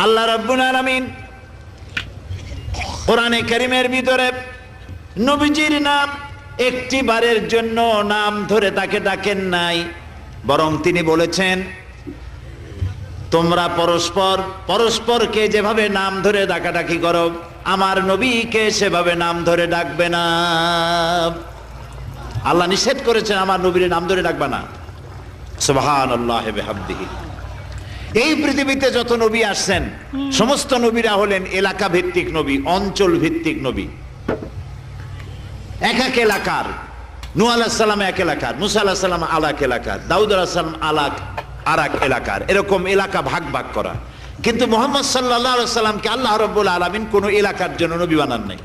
আল্লাহ রাব্বুল আলামিন কোরআনে কারীমের ভিতরে নবীজির নাম একটি বারের জন্য নাম ধরে তাকে ডাকেন নাই, বরং তিনি বলেছেন তোমরা পরস্পর পরস্পরকে যেভাবে নাম ধরে ডাকাডাকি করো আমার নবীকে সেভাবে নাম ধরে ডাকবে না। আল্লাহ নিষেধ করেছেন আমার নবীর নাম ধরে ডাকবে না। সুবহানাল্লাহি ওয়া বিহামদিহি। এই পৃথিবীতে যত নবী আসছেন সমস্ত নবীরা হলেন এলাকা ভিত্তিক নবী, অঞ্চল ভিত্তিক নবী। এক এক এলাকার, নূহ আলাইহিস সালাম এক এলাকার, মুসা আলাইহিস সালাম আলাক এলাকার, দাউদ আলাইহিস সালাম আলাক আরেক এলাকার, এরকম এলাকা ভাগ ভাগ করা। কিন্তু মুহাম্মদ সাল্লাল্লাহু আলাইহি ওয়াসাল্লামকে আল্লাহ রাব্বুল আলামিন কোন এলাকার জন্য নবী বানান নাই।